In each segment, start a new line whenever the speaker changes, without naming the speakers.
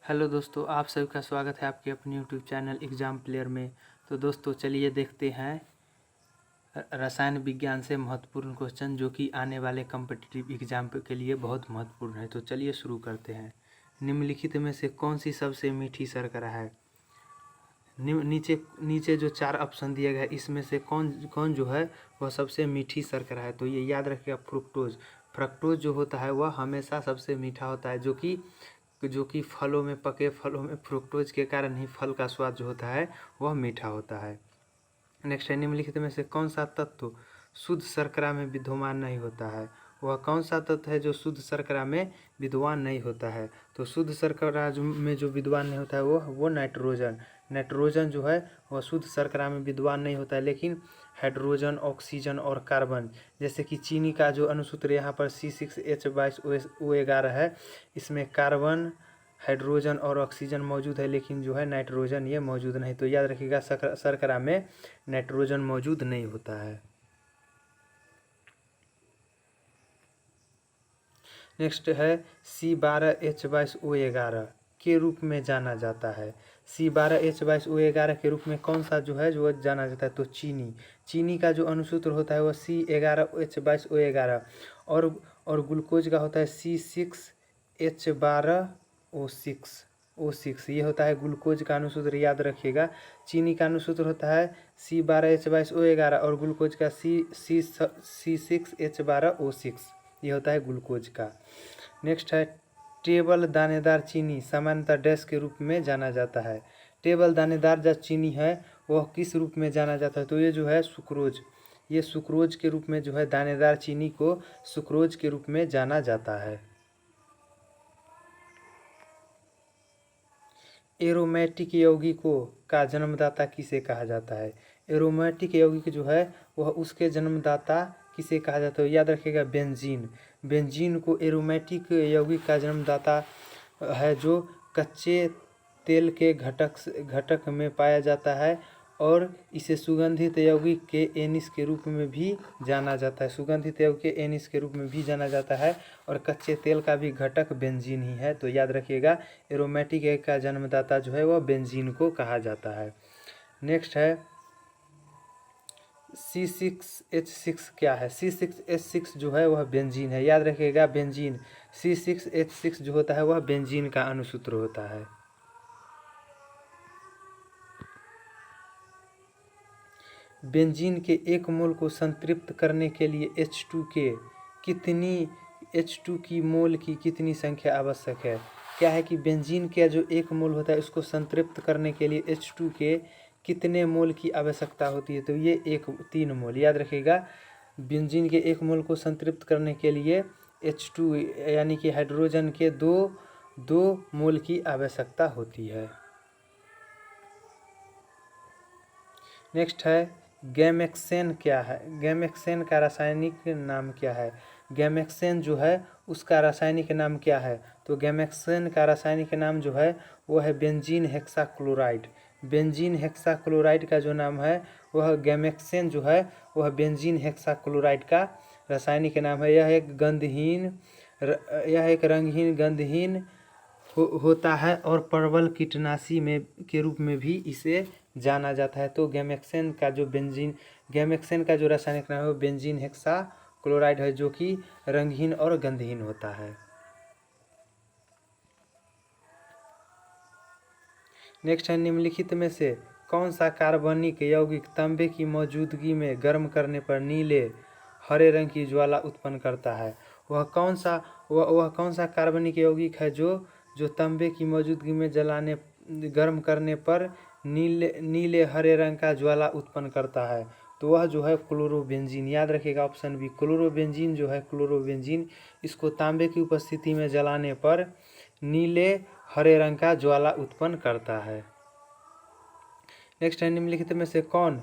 Hello दोस्तों, आप सभी का स्वागत है आपके अपने यूट्यूब चैनल एग्ज़ाम प्लेयर में। तो दोस्तों चलिए देखते हैं रसायन विज्ञान से महत्वपूर्ण क्वेश्चन जो कि आने वाले कॉम्पिटिटिव एग्जाम के लिए बहुत महत्वपूर्ण है। तो चलिए शुरू करते हैं। निम्नलिखित में से कौन सी सबसे मीठी शर्करा है? नीचे नीचे जो 4 ऑप्शन दिए गए इसमें से कौन कौन जो है वह सबसे मीठी शर्करा है? तो ये याद रखिएगा, फ्रुक्टोज। फ्रक्टोज जो होता है वह हमेशा सबसे मीठा होता है, जो कि फलों में, पके फलों में फ्रुक्टोज के कारण ही फल का स्वाद जो होता है वह मीठा होता है। नेक्स्ट है, निम्नलिखित में से कौन सा तत्व शुद्ध शर्करा में विद्यमान नहीं होता है? वह कौन सा तत्व है जो शुद्ध शर्करा में विद्यमान नहीं होता है? तो शुद्ध शर्करा में जो विद्यमान नहीं होता है वो नाइट्रोजन। नाइट्रोजन जो है वह शुद्ध शर्करा में विद्यमान नहीं होता है, लेकिन हाइड्रोजन, ऑक्सीजन और कार्बन, जैसे कि चीनी का जो अणुसूत्र यहाँ पर C6H22O11 है, इसमें कार्बन, हाइड्रोजन और ऑक्सीजन मौजूद है, लेकिन जो है नाइट्रोजन ये मौजूद नहीं। तो याद रखिएगा, शर्करा में नाइट्रोजन मौजूद नहीं होता है। नेक्स्ट है, C12H22O11 के रूप में जाना जाता है। C12H22O11 के रूप में कौन सा जो है जो जाना जाता है? तो चीनी का जो अणुसूत्र होता है वह C11H22O11 और ग्लूकोज का होता है C6H12O6। ये होता है ग्लूकोज का अणुसूत्र, याद रखिएगा। चीनी का अणुसूत्र होता है C12H22O11 और ग्लूकोज का C6H12O6। ये होता है ग्लूकोज का। नेक्स्ट है, टेबल दानेदार चीनी सामान्यतः डैश के रूप में जाना जाता है। टेबल दानेदार जो चीनी है वह किस रूप में जाना जाता है? तो ये जो है सुक्रोज। ये सुक्रोज के रूप में जो है दानेदार चीनी को सुक्रोज के रूप में जाना जाता है। एरोमेटिक यौगिकों का जन्मदाता किसे कहा जाता है? एरोमेटिक यौगिक जो है वह उसके जन्मदाता किसे कहा जाता है? याद रखिएगा, बेंजीन। बेंजीन को एरोमेटिक यौगिक का जन्मदाता है, जो कच्चे तेल के घटक में पाया जाता है और इसे सुगंधित यौगिक के एनिस के रूप में भी जाना जाता है। सुगंधित यौगिक के एनिस के रूप में भी जाना जाता है और कच्चे तेल का भी घटक बेंजीन ही है। तो याद रखिएगा, एरोमेटिक यौगिक का जन्मदाता जो है वह बेंजीन को कहा जाता है। नेक्स्ट है, C6H6 क्या है? C6H6 जो है वह बेंजीन है, याद रखिएगा, बेंजीन। C6H6 जो होता है वह बेंजीन का अणुसूत्र होता है। बेंजीन के एक मोल को संतृप्त करने के लिए H2 की मोल की कितनी संख्या आवश्यक है? क्या है कि बेंजीन का जो एक मोल होता है उसको संतृप्त करने के लिए H2 के कितने मोल की आवश्यकता होती है? तो ये 3 मोल। याद रखिएगा, बेंजीन के एक मोल को संतृप्त करने के लिए H2 यानी कि हाइड्रोजन के दो मोल की आवश्यकता होती है। नेक्स्ट है, गैमेक्सेन क्या है? गैमेक्सेन का रासायनिक नाम क्या है? गैमेक्सेन जो है उसका रासायनिक नाम क्या है? तो गैमेक्सेन का रासायनिक नाम जो है वो है बेंजीन हेक्साक्लोराइड। बेंजीन हेक्साक्लोराइड का जो नाम है वह गैमेक्सेन जो है वह बेंजीन हेक्साक्लोराइड का रासायनिक नाम है। यह एक रंगहीन गंधहीन होता है और प्रबल कीटनाशी में के रूप में भी इसे जाना जाता है। तो गैमेक्सेन का जो रासायनिक नाम है वो बेंजीन हेक्साक्लोराइड है, जो कि रंगहीन और गंधहीन होता है। नेक्स्ट है, निम्नलिखित में से कौन सा कार्बनिक यौगिक तांबे की मौजूदगी में गर्म करने पर नीले हरे रंग की ज्वाला उत्पन्न करता है? वह कौन सा कार्बनिक यौगिक है जो तांबे की मौजूदगी में गर्म करने पर नीले हरे रंग का ज्वाला उत्पन्न करता है? तो वह जो है क्लोरोबेंजीन। याद रखिएगा, ऑप्शन बी क्लोरोबेंजीन जो है, क्लोरोबेंजीन इसको तांबे की उपस्थिति में जलाने पर नीले हरे रंग का ज्वाला उत्पन्न करता है। नेक्स्ट है, निम्नलिखित में से कौन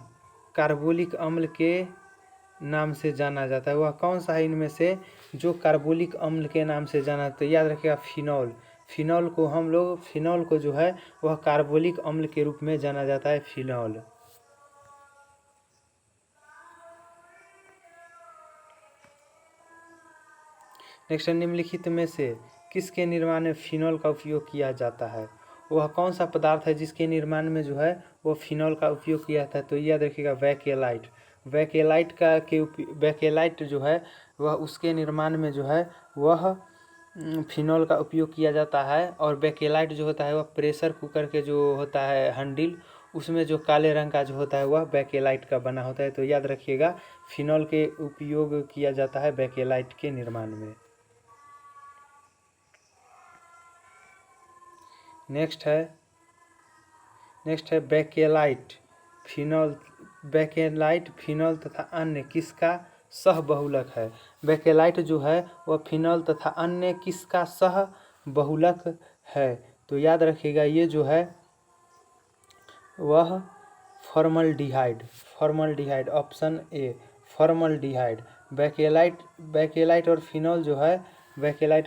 कार्बोलिक अम्ल के नाम से जाना जाता है? वह कौन सा है इनमें से जो कार्बोलिक अम्ल के नाम से जाना जाता है? याद रखिएगा, फिनॉल। फिनॉल को जो है वह कार्बोलिक अम्ल के रूप में जाना जाता है, फिनॉल। नेक्स्ट, निम्नलिखित में से किसके निर्माण में फिनॉल का उपयोग किया जाता है? वह कौन सा पदार्थ है जिसके निर्माण में जो है वो फिनॉल का उपयोग किया जाता है? तो याद रखिएगा बैकेलाइट। बैकेलाइट जो है वह उसके निर्माण में जो है वह फिनॉल का उपयोग किया जाता है। और बैकेलाइट जो होता है वह प्रेशर कुकर के जो होता है हैंडल, उसमें जो काले रंग का जो होता है वह बैकेलाइट का बना होता है। तो याद रखिएगा फिनॉल के उपयोग किया जाता है बैकेलाइट के निर्माण में। नेक्स्ट है बैकेलाइट फिनॉल तथा अन्य किसका सह बहुलक है? बैकेलाइट जो है वह फिनॉल तथा अन्य किसका सह बहुलक है? तो याद रखिएगा ये जो है वह formaldehyde option A formaldehyde. Bakelite और फिनॉल जो है बैकेलाइट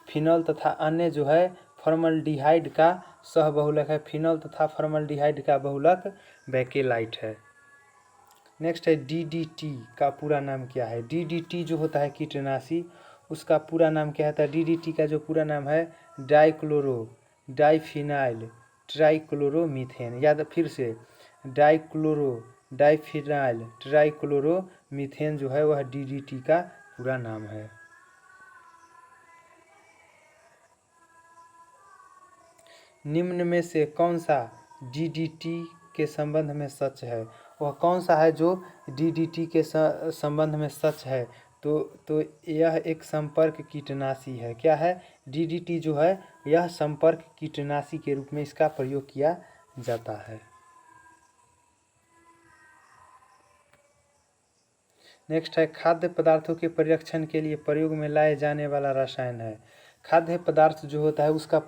फिनॉल तथा अन्य जो है फॉर्मल्डिहाइड का सह बहुलक है। फिनॉल तथा फॉर्मल्डिहाइड का बहुलक बैकेलाइट है। नेक्स्ट है डीडीटी का पूरा नाम क्या है? डीडीटी जो होता है कीटनाशी, उसका पूरा नाम क्या होता है? डीडीटी का जो पूरा नाम है डाइफिनाइल ट्राइक्लोरोमीथेन। याद फिर से डाइफिनाइल ट्राइक्लोरोमीथेन जो है वह डीडीटी का पूरा नाम है। निम्न में से कौन सा डीडीटी के संबंध में सच है? वह कौन सा है जो डीडीटी के संबंध में सच है? तो यह एक संपर्क कीटनाशी है। क्या है? डीडीटी जो है यह संपर्क कीटनाशी के रूप में इसका प्रयोग किया जाता है। नेक्स्ट है खाद्य पदार्थों के परिरक्षण के लिए प्रयोग में लाए जाने वाला रसायन है। खाद्य पदार्थ जो होता है उसका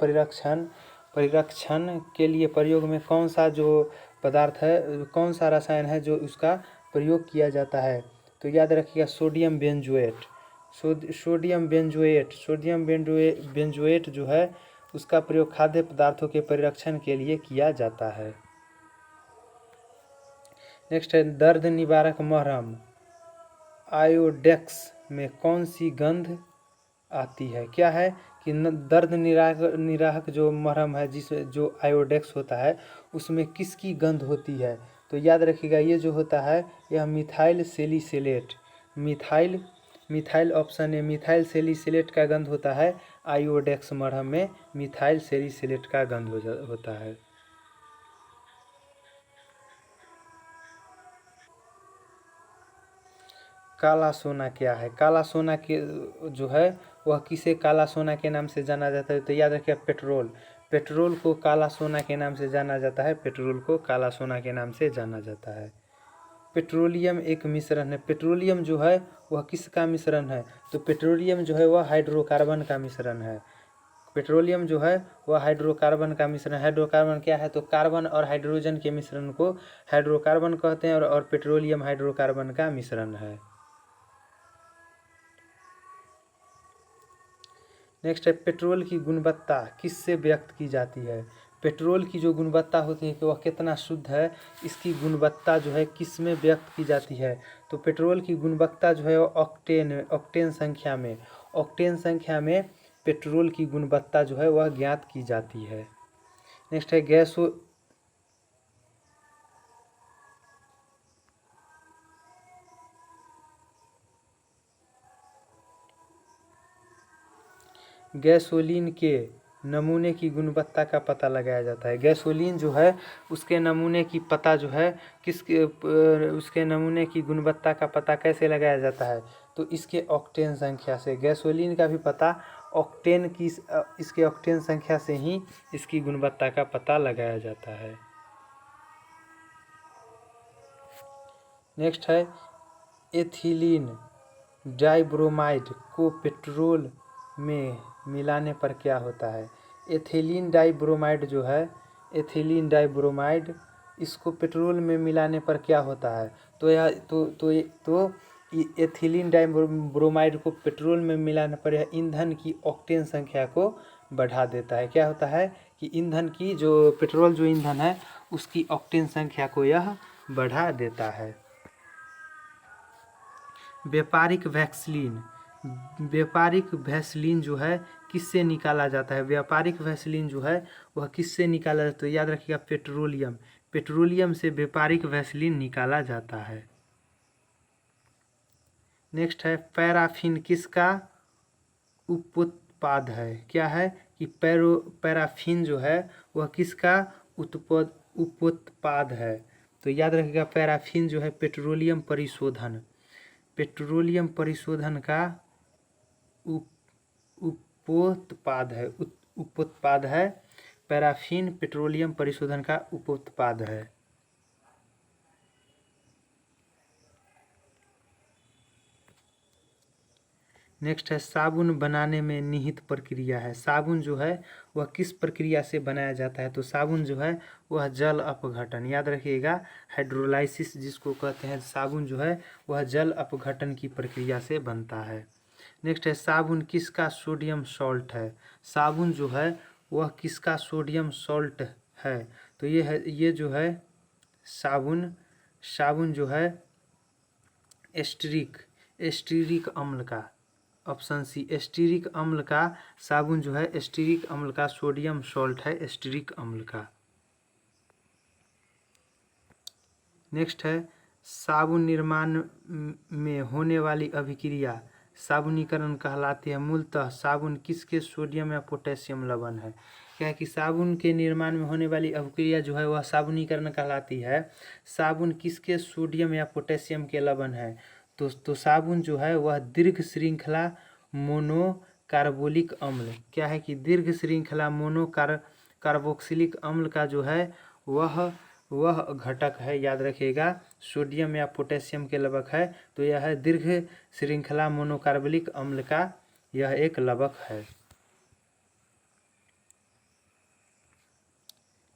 परिरक्षण के लिए प्रयोग में कौन सा जो पदार्थ है, कौन सा रसायन है जो उसका प्रयोग किया जाता है? तो याद रखिएगा सोडियम बेंजोएट जो है उसका प्रयोग खाद्य पदार्थों के परिरक्षण के लिए किया जाता है। नेक्स्ट है दर्द निवारक मरहम आयोडेक्स में कौन सी गंध आती है? क्या है कि दर्द निराहक जो मरहम है जो आयोडेक्स होता है उसमें किसकी गंध होती है? तो याद रखिएगा ये जो होता है यह methyl option A methyl salicylate का गंध होता है। आयोडेक्स मरहम में मिथाइल सेलिसिलेट का गंध होता है। काला सोना क्या है? काला सोना के जो है वह किसे काला सोना के नाम से जाना जाता है? तो याद रखिए पेट्रोल को काला सोना के नाम से जाना जाता है। पेट्रोलियम एक मिश्रण है। पेट्रोलियम जो है वह किसका मिश्रण है? तो पेट्रोलियम जो है वह हाइड्रोकार्बन का मिश्रण है। हाइड्रोकार्बन क्या है? तो कार्बन और हाइड्रोजन के मिश्रण को हाइड्रोकार्बन कहते हैं और पेट्रोलियम हाइड्रोकार्बन का मिश्रण है। नेक्स्ट है पेट्रोल की गुणवत्ता किससे व्यक्त की जाती है? पेट्रोल की जो गुणवत्ता होती है कि वह कितना शुद्ध है, इसकी गुणवत्ता जो है किस में व्यक्त की जाती है? तो पेट्रोल की गुणवत्ता जो है ऑक्टेन संख्या में पेट्रोल की गुणवत्ता जो है वह ज्ञात की जाती है। नेक्स्ट है गैसोलीन के नमूने की गुणवत्ता का पता लगाया जाता है। गैसोलीन जो है उसके नमूने की पता जो है उसके नमूने की गुणवत्ता का पता कैसे लगाया जाता है? तो इसके ऑक्टेन संख्या से। गैसोलीन का भी पता इसके ऑक्टेन संख्या से ही इसकी गुणवत्ता का पता लगाया जाता है। नेक्स्ट है एथिलीन डाइब्रोमाइड को पेट्रोल में मिलाने पर क्या होता है? एथिलीन डाइब्रोमाइड इसको पेट्रोल में मिलाने पर क्या होता है? एथिलीन डाइब्रोमाइड को पेट्रोल में मिलाने पर यह ईंधन की ऑक्टेन संख्या को बढ़ा देता है। क्या होता है कि ईंधन की जो पेट्रोल जो ईंधन है उसकी ऑक्टेन संख्या को यह बढ़ा देता है। व्यापारिक व्यापारिक वैसलीन जो है किससे निकाला जाता है? व्यापारिक वैसलीन जो है वह किससे निकाला जाता है? तो याद रखिएगा पेट्रोलियम, पेट्रोलियम से व्यापारिक वैसलीन निकाला जाता है। नेक्स्ट है पैराफिन किसका उपोत्पाद है? क्या है कि पैराफिन जो है वह किसका उपोत्पाद है? तो याद रखिएगा पैराफिन जो है पेट्रोलियम परिशोधन, पेट्रोलियम परिशोधन का उपोत्पाद है, उपोत्पाद है। पैराफिन पेट्रोलियम परिशोधन का उपोत्पाद है। नेक्स्ट है साबुन बनाने में निहित प्रक्रिया है। साबुन जो है वह किस प्रक्रिया से बनाया जाता है? तो साबुन जो है वह जल अपघटन, याद रखिएगा हाइड्रोलाइसिस जिसको कहते हैं, साबुन जो है वह जल अपघटन की प्रक्रिया से बनता है। नेक्स्ट है साबुन किसका सोडियम सॉल्ट है? साबुन जो है वह किसका सोडियम सॉल्ट है? तो ये जो है साबुन जो है एस्टेरिक अम्ल का, ऑप्शन सी एस्टेरिक अम्ल का साबुन जो है एस्टेरिक अम्ल का सोडियम सॉल्ट है, एस्टेरिक अम्ल का। नेक्स्ट है साबुन निर्माण में होने वाली अभिक्रिया साबुनीकरण कहलाती है। मूलतः साबुन किसके सोडियम या पोटेशियम लवण है? क्या है कि साबुन के निर्माण में होने वाली अभिक्रिया जो है वह साबुनीकरण कहलाती है। साबुन किसके सोडियम या पोटेशियम के लवण है? तो साबुन जो है वह दीर्घ श्रृंखला मोनो कार्बोलिक अम्ल, क्या है कि दीर्घ श्रृंखला मोनो कार्बोक्सिलिक अम्ल का जो है वह घटक है। याद रखिएगा सोडियम या पोटेशियम के लवक है, तो यह है दीर्घ श्रृंखला मोनोकार्बोलिक अम्ल का यह एक लवक है।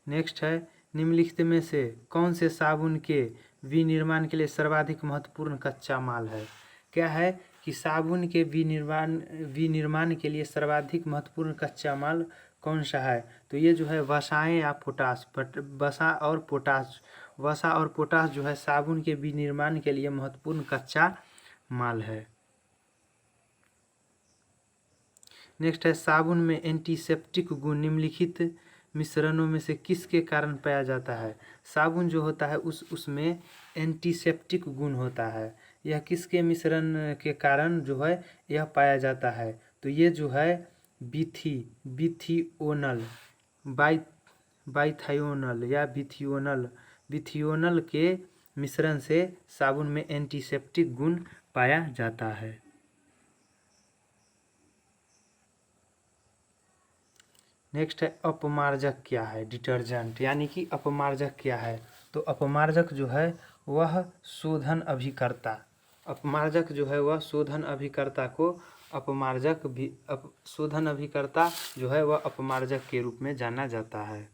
नेक्स्ट है निम्नलिखित में से कौन से साबुन के विनिर्माण के लिए सर्वाधिक महत्वपूर्ण कच्चा माल है? क्या है कि साबुन के विनिर्माण के लिए सर्वाधिक महत्वपूर्ण कच्चा माल कौन सा है? तो ये जो है वसाएं या पोटाश, वसा और पोटाश जो है साबुन के विनिर्माण के लिए महत्वपूर्ण कच्चा माल है। नेक्स्ट है साबुन में एंटीसेप्टिक गुण निम्नलिखित मिश्रणों में से किसके कारण पाया जाता है? साबुन जो होता है उसमें एंटीसेप्टिक गुण होता है, यह किसके मिश्रण के कारण जो है यह पाया जाता है? तो ये जो है बिथियोनल, बाइथायोनल या बिथियोनल के मिश्रण से साबुन में एंटीसेप्टिक गुण पाया जाता है। नेक्स्ट है अपमार्जक क्या है? डिटर्जेंट, यानी कि अपमार्जक क्या है? तो अपमार्जक जो है वह शोधन अभिकर्ता, अपमार्जक जो है वह शोधन अभिकर्ता को अपमार्जक भी शोधन अभिकर्ता जो है वह अपमार्जक के रूप में जाना जाता है।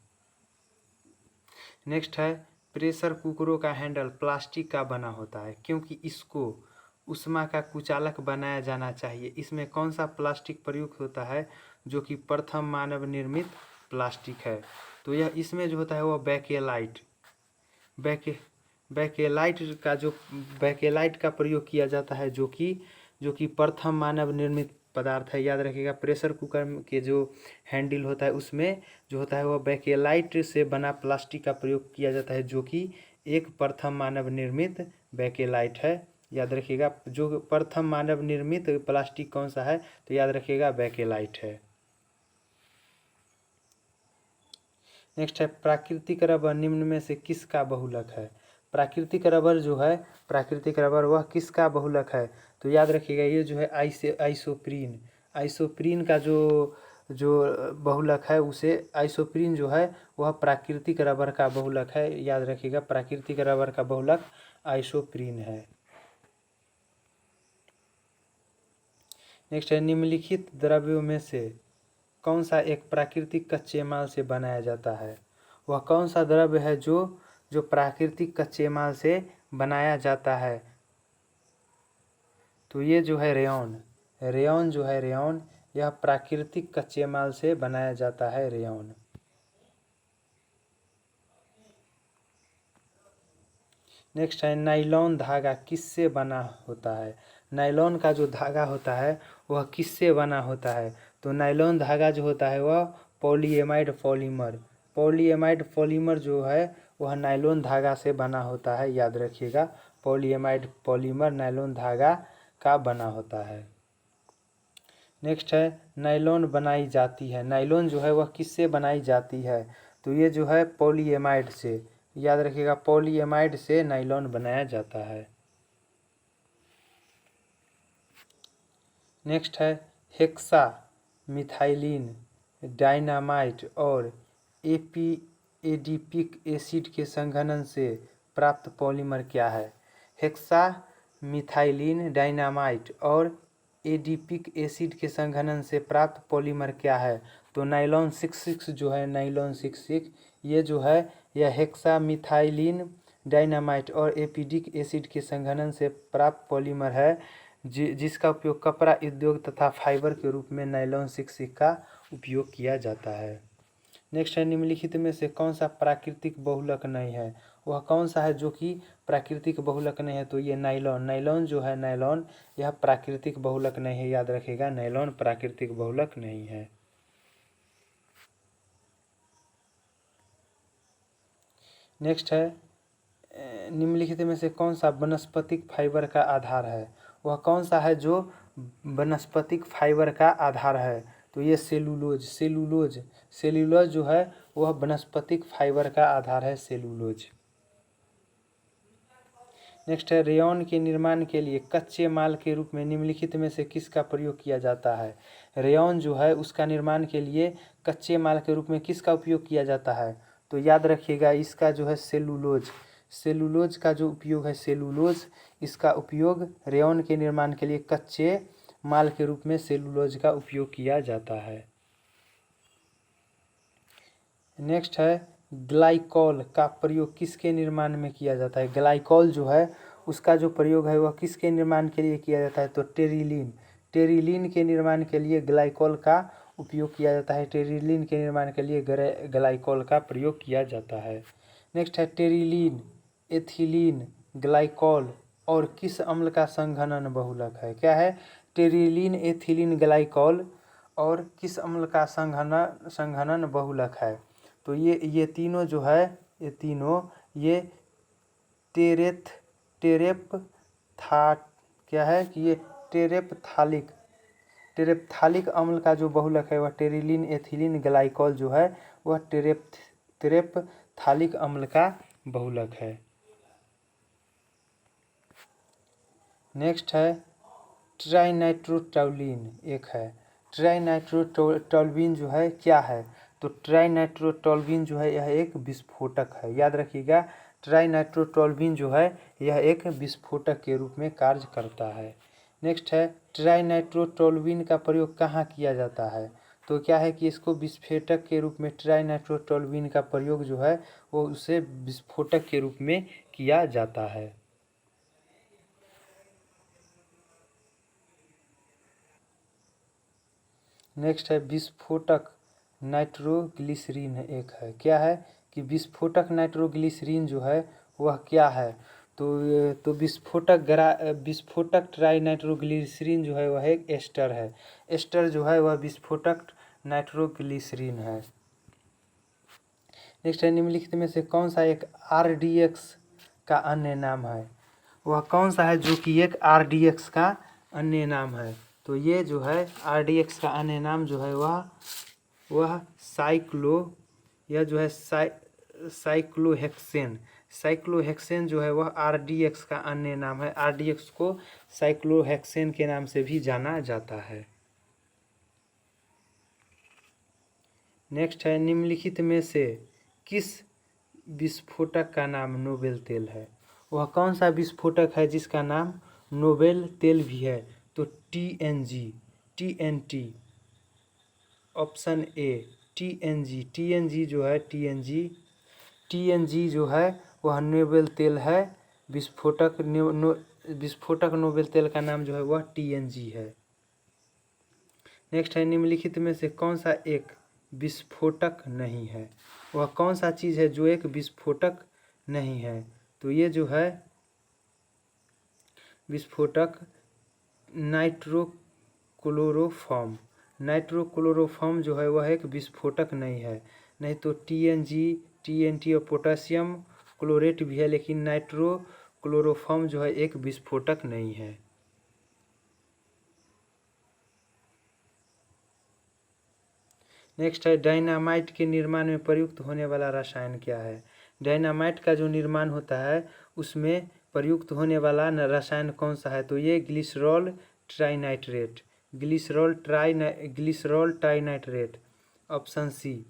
नेक्स्ट है प्रेशर कुकरों का हैंडल प्लास्टिक का बना होता है क्योंकि इसको उष्मा का कुचालक बनाया जाना चाहिए। इसमें कौन सा प्लास्टिक प्रयुक्त होता है जो कि प्रथम मानव निर्मित प्लास्टिक है? तो यह इसमें जो होता है वह बैकेलाइट का प्रयोग किया जाता है जो कि प्रथम मानव निर्मित पदार्थ है। याद रखिएगा प्रेशर कुकर के जो हैंडल होता है उसमें जो होता है वह बैकेलाइट से बना प्लास्टिक का प्रयोग किया जाता है जो कि एक प्रथम मानव निर्मित बैकेलाइट है। याद रखिएगा जो प्रथम मानव निर्मित प्लास्टिक कौन सा है? तो याद रखिएगा बैकेलाइट है। नेक्स्ट है प्राकृतिक रबर निम्न में से किसका बहुलक है? प्राकृतिक रबर जो है प्राकृतिक रबर वह किसका बहुलक है? तो याद रखिएगा ये जो है आइसोप्रीन का जो बहुलक है उसे आइसोप्रीन जो है वह प्राकृतिक रबर का बहुलक है। याद रखिएगा प्राकृतिक रबर का बहुलक आइसोप्रीन है। नेक्स्ट है निम्नलिखित द्रव्यों में से कौन सा एक प्राकृतिक कच्चे माल से बनाया जाता है? वह कौन सा द्रव्य है जो प्राकृतिक कच्चे माल से बनाया जाता है? तो ये जो है रेयॉन जो है रेयॉन यह प्राकृतिक कच्चे माल से बनाया जाता है, रेयॉन। नेक्स्ट है नाइलॉन धागा किससे बना होता है? नायलॉन का जो धागा होता है वह किससे बना होता है? तो नायलॉन धागा जो होता है वह पॉलीएमाइड पॉलीमर जो है वह नायलॉन धागा से बना होता है, याद रखिएगा। पॉलीएमाइड पॉलीमर नायलॉन धागा का बना होता है। नेक्स्ट है नायलॉन बनाई जाती है। नायलॉन जो है वह किससे बनाई जाती है? तो ये जो है पॉलीएमाइड से, याद रखिएगा, पॉलीएमाइड से नायलॉन बनाया जाता है। नेक्स्ट है हेक्सा मिथाइलिन डायनामाइट और एडीपिक एसिड के संघनन से प्राप्त पॉलीमर क्या है? हेक्सा मिथाइलिन डायनामाइट और एडीपिक एसिड के संघनन से प्राप्त पॉलीमर क्या है? तो नाइलॉन 66 जो है, नाइलॉन 66 ये जो है यह हेक्सा मिथाइलिन डायनामाइट और एपिडिक एसिड के संघनन से प्राप्त पॉलीमर है, जिसका उपयोग कपड़ा उद्योग तथा फाइबर के रूप में नाइलॉन 66 का उपयोग किया जाता है। नेक्स्ट है निम्नलिखित में से कौन सा प्राकृतिक बहुलक नहीं है? वह कौन सा है जो कि प्राकृतिक बहुलक नहीं है? तो ये नाइलॉन जो है, नाइलॉन यह प्राकृतिक बहुलक नहीं है, याद रखिएगा, नाइलॉन प्राकृतिक बहुलक नहीं है। नेक्स्ट है निम्नलिखित में से कौन सा वनस्पतिक फाइबर का आधार है? वह कौन सा है जो वनस्पतिक फाइबर का आधार है? तो ये सेलुलोज जो है वह वनस्पतिक फाइबर का आधार है, सेलुलोज। नेक्स्ट है रेयॉन के निर्माण के लिए कच्चे माल के रूप में निम्नलिखित में से किसका प्रयोग किया जाता है? रेयॉन जो है उसका निर्माण के लिए कच्चे माल के रूप में किसका उपयोग किया जाता है? तो याद रखिएगा इसका जो है सेलुलोज का जो उपयोग है, सेलुलोज, इसका उपयोग रेयॉन के निर्माण के लिए कच्चे माल के रूप में सेलुलोज का उपयोग किया जाता है। नेक्स्ट है ग्लाइकॉल का प्रयोग किसके निर्माण में किया जाता है? ग्लाइकॉल जो है उसका जो प्रयोग है वह किसके निर्माण के लिए किया जाता है? तो टेरिलीन के निर्माण के लिए ग्लाइकॉल का उपयोग किया जाता है। टेरिलीन के निर्माण के लिए ग्लाइकॉल का प्रयोग किया जाता है। नेक्स्ट है टेरिलीन, एथिलीन, ग्लाइकॉल और किस अम्ल का संघनन बहुलक है? क्या है? टेरिलीन, एथिलीन, ग्लाइकॉल और किस अम्ल का संघनन बहुलक है? तो ये तीनों जो है, ये तीनों ये क्या है कि ये टेरेप्थालिक अम्ल का जो बहुलक है वह टेरिलीन, एथिलीन, ग्लाइकॉल जो है वह टेरेप्थालिक अम्ल का बहुलक है। नेक्स्ट है ट्राइनाइट्रोटोल्यूइन एक है। ट्राइनाइट्रोटोल्यूइन जो है क्या है? तो ट्राइनाइट्रोटोल्यूइन जो है यह एक विस्फोटक है, याद रखिएगा। ट्राइनाइट्रोटोल्यूइन जो है यह एक विस्फोटक के रूप में कार्य करता है। नेक्स्ट है ट्राइनाइट्रोटोल्यूइन का प्रयोग कहाँ किया जाता है? तो क्या है कि इसको विस्फोटक के रूप में, ट्राइनाइट्रोटोल्यूइन का प्रयोग जो है वो उसे विस्फोटक के रूप में किया जाता है। नेक्स्ट है विस्फोटक नाइट्रोग्लिसरीन एक है। क्या है कि विस्फोटक नाइट्रोग्लिसरीन जो है वह क्या है? तो विस्फोटक ट्राइनाइट्रोग्लिसरीन जो है वह एक एस्टर है। एस्टर जो है वह विस्फोटक नाइट्रोग्लिसरीन है। नेक्स्ट है निम्नलिखित में से कौन सा एक RDX का अन्य नाम है? वह कौन सा है जो कि एक RDX का अन्य नाम है? तो ये जो है RDX का अन्य नाम जो है वह यह जो है साइक्लोहेक्सेन जो है वह RDX का अन्य नाम है। RDX को साइक्लोहेक्सेन के नाम से भी जाना जाता है। नेक्स्ट है निम्नलिखित में से किस विस्फोटक का नाम नोबेल तेल है? वह कौन सा विस्फोटक है जिसका नाम नोबेल तेल भी है? तो TNT, ऑप्शन ए TNG जो है, TNG जो है वह नोबेल तेल है। विस्फोटक नोबेल तेल का नाम जो है वह TNG है। नेक्स्ट है निम्नलिखित में से कौन सा एक विस्फोटक नहीं है? वह कौन सा चीज़ है जो एक विस्फोटक नहीं है? तो ये जो है विस्फोटक नाइट्रोक्लोरोफॉर्म। नाइट्रोक्लोरोफॉर्म जो है वह एक विस्फोटक नहीं है। नहीं तो TNG, TNT और पोटेशियम क्लोरेट भी है, लेकिन नाइट्रोक्लोरोफॉर्म जो है एक विस्फोटक नहीं है। नेक्स्ट है, डायनामाइट के निर्माण में प्रयुक्त होने वाला रसायन क्या है। डायनामाइट का जो निर्माण होता है उसमें प्रयुक्त होने वाला रसायन कौन सा है, तो ये glycerol trinitrate. Glycerol trinitrate, option C.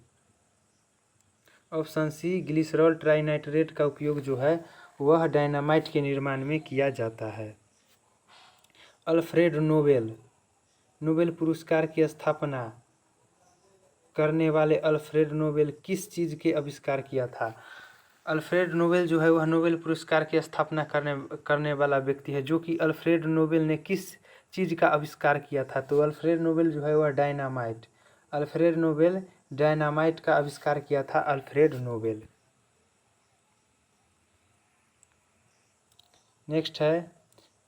Option C, glycerol trinitrate का उपयोग जो है वह डायनामाइट के निर्माण में किया जाता है। अल्फ्रेड नोबेल पुरस्कार की स्थापना करने वाले अल्फ्रेड नोबेल किस चीज़ के आविष्कार किया था। अल्फ्रेड नोबेल जो है वह नोबेल पुरस्कार की स्थापना करने वाला व्यक्ति है। जो कि अल्फ्रेड नोबेल ने किस चीज़ का आविष्कार किया था, तो अल्फ्रेड नोबेल जो है वह डायनामाइट। अल्फ्रेड नोबेल डायनामाइट का आविष्कार किया था अल्फ्रेड नोबेल। नेक्स्ट है,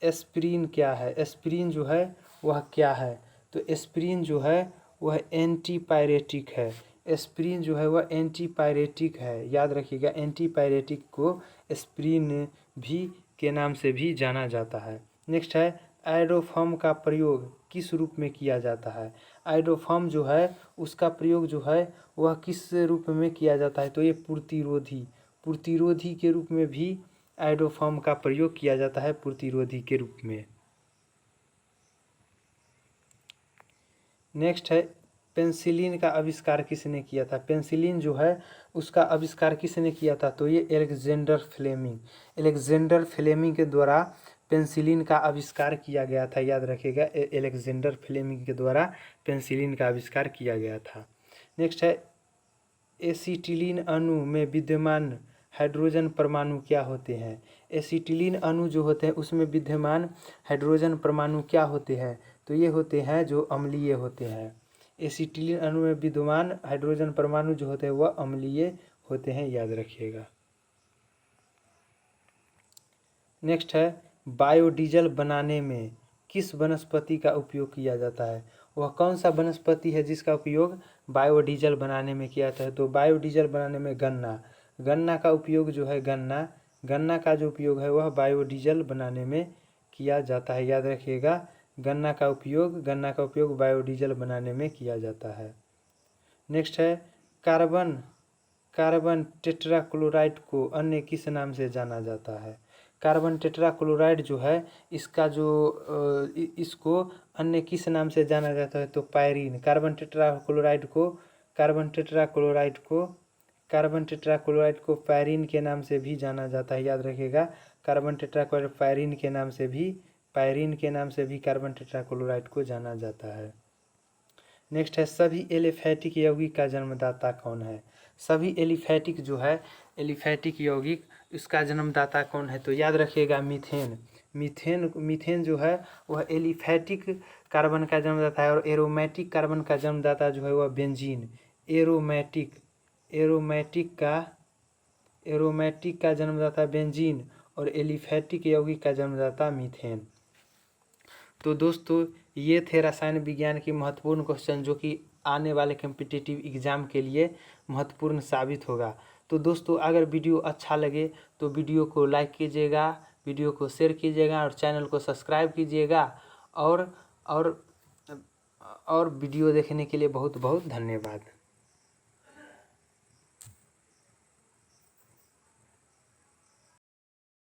एस्पिरिन क्या है। एस्पिरिन जो है वह क्या है, तो एस्पिरिन जो है वह एंटीपायरेटिक है। एस्पिरिन जो है वह एंटीपायरेटिक है, याद रखिएगा। एंटीपायरेटिक को एस्पिरिन भी के नाम से भी जाना जाता है। नेक्स्ट है, आयोडोफॉर्म का प्रयोग किस रूप में किया जाता है। आयोडोफॉर्म जो है उसका प्रयोग जो है वह किस रूप में किया जाता है, तो ये प्रतिरोधी के रूप में भी आयोडोफॉर्म का प्रयोग किया जाता है, प्रतिरोधी के रूप में। नेक्स्ट है, पेंसिलिन का आविष्कार किसने किया था। पेंसिलिन जो है उसका आविष्कार किसने किया था, तो ये अलेक्जेंडर फ्लेमिंग के द्वारा पेंसिलिन का आविष्कार किया गया था, याद रखिएगा। अलेक्जेंडर फ्लेमिंग के द्वारा पेंसिलिन का आविष्कार किया गया था। नेक्स्ट है, एसिटिलीन अणु में विद्यमान हाइड्रोजन परमाणु क्या होते हैं। एसिटिलीन अणु जो होते हैं उसमें विद्यमान हाइड्रोजन परमाणु क्या होते हैं, तो ये होते हैं जो अम्लीय होते हैं। एसिटिलीन अणु में विद्यमान हाइड्रोजन परमाणु जो होते हैं वह अम्लीय होते हैं, याद रखिएगा। नेक्स्ट है, बायोडीजल बनाने में किस वनस्पति का उपयोग किया जाता है। वह कौन सा वनस्पति है जिसका उपयोग बायोडीजल बनाने में किया जाता है, तो बायोडीजल बनाने में गन्ना का उपयोग जो है गन्ना का जो उपयोग है वह बायोडीजल बनाने में किया जाता है, याद रखिएगा। गन्ना का उपयोग बायोडीजल बनाने में किया जाता है। नेक्स्ट है, कार्बन टेट्राक्लोराइड को अन्य किस नाम से जाना जाता है। कार्बन टेट्राक्लोराइड जो है इसको अन्य किस नाम से जाना जाता है, तो पायरीन। कार्बन टेट्राक्लोराइड को पायरीन के नाम से भी जाना जाता है, याद रखिएगा। कार्बन टेट्राक्लोराइड पायरीन के नाम से भी कार्बन टेट्राक्लोराइड को जाना जाता है। नेक्स्ट है, सभी एलिफैटिक यौगिक का जन्मदाता कौन है। सभी एलिफैटिक यौगिक इसका जन्मदाता कौन है, तो याद रखिएगा मीथेन जो है वह एलिफैटिक कार्बन का जन्मदाता है। और एरोमेटिक कार्बन का जन्मदाता जो है वह बेंजीन। एरोमेटिक का जन्मदाता बेंजीन और एलिफैटिक यौगिक का जन्मदाता मीथेन। तो दोस्तों ये थे रसायन विज्ञान की महत्वपूर्ण क्वेश्चन जो कि आने वाले कॉम्पिटिटिव एग्जाम के लिए महत्वपूर्ण साबित होगा। तो दोस्तों अगर वीडियो अच्छा लगे तो वीडियो को लाइक कीजिएगा, वीडियो को शेयर कीजिएगा और चैनल को सब्सक्राइब कीजिएगा। और वीडियो देखने के लिए बहुत बहुत धन्यवाद।